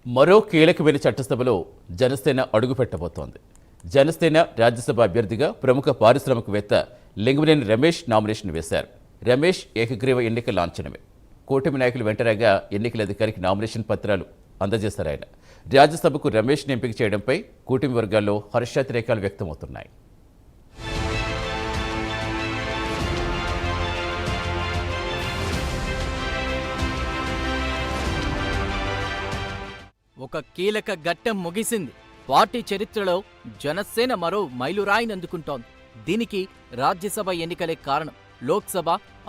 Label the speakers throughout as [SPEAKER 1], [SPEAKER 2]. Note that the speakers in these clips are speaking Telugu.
[SPEAKER 1] మరో కీలకమైన చట్టసభలో జనసేన అడుగుపెట్టబోతోంది. జనసేన రాజ్యసభ అభ్యర్థిగా ప్రముఖ పారిశ్రామికవేత్త లింగమనేని రమేష్ నామినేషన్ వేశారు. రమేష్ ఏకగ్రీవ ఎన్నికల లాంఛనమే. కూటమి నాయకులు వెంటరాగా ఎన్నికల అధికారికి నామినేషన్ పత్రాలు అందజేశారు ఆయన. రాజ్యసభకు రమేష్ని ఎంపిక చేయడంపై కూటమి వర్గాల్లో హర్షాతిరేకాలు వ్యక్తమవుతున్నాయి.
[SPEAKER 2] ఒక కీలక ఘట్టం ముగిసింది. పార్టీ చరిత్రలో జనసేన మరో మైలురాయిని అందుకుంటోంది. దీనికి రాజ్యసభ ఎన్నికలే కారణం. లోక్సభ,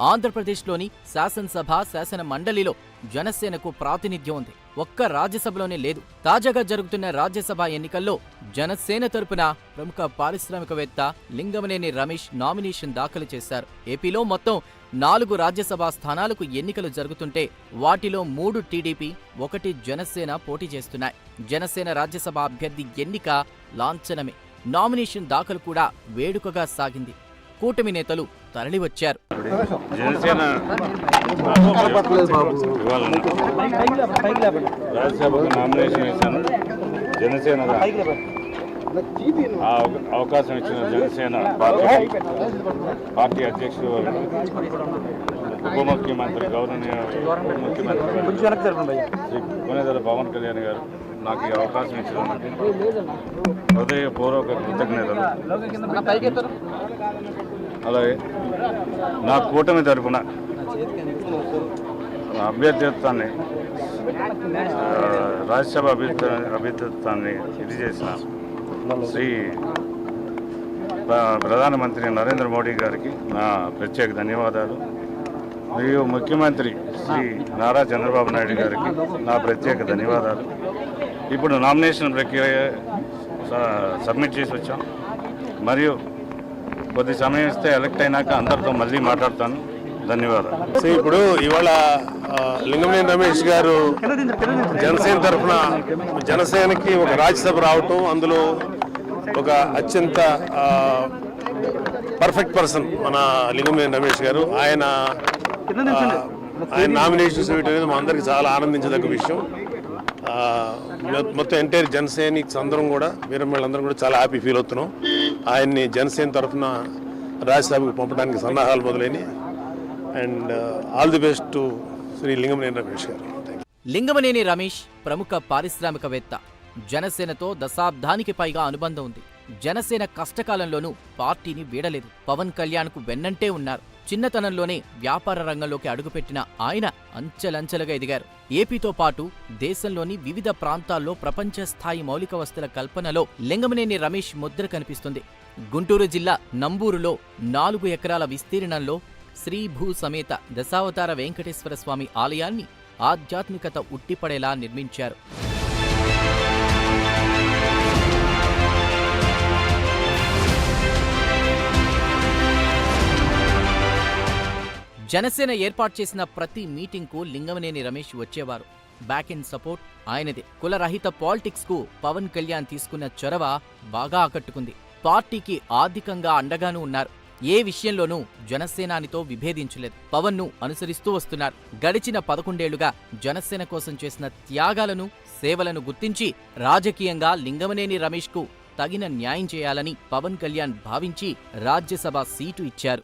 [SPEAKER 2] ఆంధ్రప్రదేశ్లోని శాసనసభ, శాసన మండలిలో జనసేనకు ప్రాతినిధ్యం ఉంది. ఒక్క రాజ్యసభలోనే లేదు. తాజాగా జరుగుతున్న రాజ్యసభ ఎన్నికల్లో జనసేన తరపున ప్రముఖ పారిశ్రామికవేత్త లింగమనేని రమేష్ నామినేషన్ దాఖలు చేశారు. ఏపీలో మొత్తం 4 రాజ్యసభ స్థానాలకు ఎన్నికలు జరుగుతుంటే వాటిలో 3 టీడీపీ, 1 జనసేన పోటీ చేస్తున్నాయి. జనసేన రాజ్యసభ అభ్యర్థి ఎన్నిక లాంఛనమే. నామినేషన్ దాఖలు కూడా వేడుకగా సాగింది. కూటమి నేతలు తరలివచ్చారు.
[SPEAKER 3] జనసేన రాజ్యసభకు నామినేషన్ వేశాను. జనసేన అవకాశం ఇచ్చిన జనసేన పార్టీ అధ్యక్షుడు, ఉప ముఖ్యమంత్రి, గౌరవనీయ ముఖ్యమంత్రి శ్రీ కొనిదెల పవన్ కళ్యాణ్ గారు నాకు ఈ అవకాశం ఇచ్చినందుకు హృదయపూర్వక కృతజ్ఞతలు. అలాగే నా కూటమి తరఫున అభ్యర్థిత్వాన్ని, రాజ్యసభ అభ్యర్థిత్వాన్ని ఇది చేసిన శ్రీ ప్రధానమంత్రి నరేంద్ర మోడీ గారికి నా ప్రత్యేక ధన్యవాదాలు. మరియు ముఖ్యమంత్రి శ్రీ నారా చంద్రబాబు నాయుడు గారికి నా ప్రత్యేక ధన్యవాదాలు. ఇప్పుడు నామినేషన్ ప్రక్రియ సబ్మిట్ చేసి వచ్చాం. మరియు కొద్ది సమయం ఇస్తే ఎలక్ట్ అయినాక అందరితో మళ్ళీ మాట్లాడతాను. ధన్యవాదాలు.
[SPEAKER 4] సో ఇప్పుడు ఇవాళ లింగమనేని రమేష్ గారు జనసేన తరఫున జనసేనకి ఒక రాజ్యసభ రావటం, అందులో ఒక అత్యంత పర్ఫెక్ట్ పర్సన్ మన లింగమనేని రమేష్ గారు, ఆయన నామినేషన్స్ ఇవ్వడం అనేది మా అందరికి చాలా ఆనందించదగ్గ విషయం. మొత్తం ఎంటైర్ జనసేనిక్స్ అందరం కూడా, వీరమ్మలందరం కూడా చాలా హ్యాపీ ఫీల్ అవుతున్నాం. ఆయన్ని జనసేన తరఫున రాజ్యసభకు పంపడానికి సన్నాహాలు మొదలైనవి. And all the best to Shri Lingamaneni Ramesh గారు.
[SPEAKER 2] లింగమనేని రమేష్ ప్రముఖ పారిశ్రామికవేత్త. జనసేనతో దశాబ్దానికి పైగా అనుబంధం ఉంది. జనసేన కష్టకాలంలోనూ పార్టీని వీడలేదు. పవన్ కళ్యాణ్కు వెన్నంటే ఉన్నారు. చిన్నతనంలోనే వ్యాపార రంగంలోకి అడుగుపెట్టిన ఆయన అంచెలంచెలుగా ఎదిగారు. ఏపీతో పాటు దేశంలోని వివిధ ప్రాంతాల్లో ప్రపంచ స్థాయి మౌలిక వసతుల కల్పనలో లింగమనేని రమేష్ ముద్ర కనిపిస్తుంది. గుంటూరు జిల్లా నంబూరులో 4 ఎకరాల విస్తీర్ణంలో శ్రీభూ సమేత దశావతార వెంకటేశ్వర స్వామి ఆలయాన్ని ఆధ్యాత్మికత ఉట్టిపడేలా నిర్మించారు. జనసేన ఏర్పాటు చేసిన ప్రతి మీటింగ్కు లింగమనేని రమేష్ వచ్చేవారు. బ్యాక్ అండ్ సపోర్ట్ ఆయనదే. కులరహిత పాలిటిక్స్ కు పవన్ కళ్యాణ్ తీసుకున్న చొరవ బాగా ఆకట్టుకుంది. పార్టీకి ఆర్థికంగా అండగానూ ఉన్నారు. ఏ విషయంలోనూ జనసేనానితో విభేదించలేదు. పవన్ ను అనుసరిస్తూ వస్తున్నారు. గడిచిన 11 ఏళ్లుగా జనసేన కోసం చేసిన త్యాగాలను, సేవలను గుర్తించి రాజకీయంగా లింగమనేని రమేష్ కు తగిన న్యాయం చేయాలని పవన్ కళ్యాణ్ భావించి రాజ్యసభ సీటు ఇచ్చారు.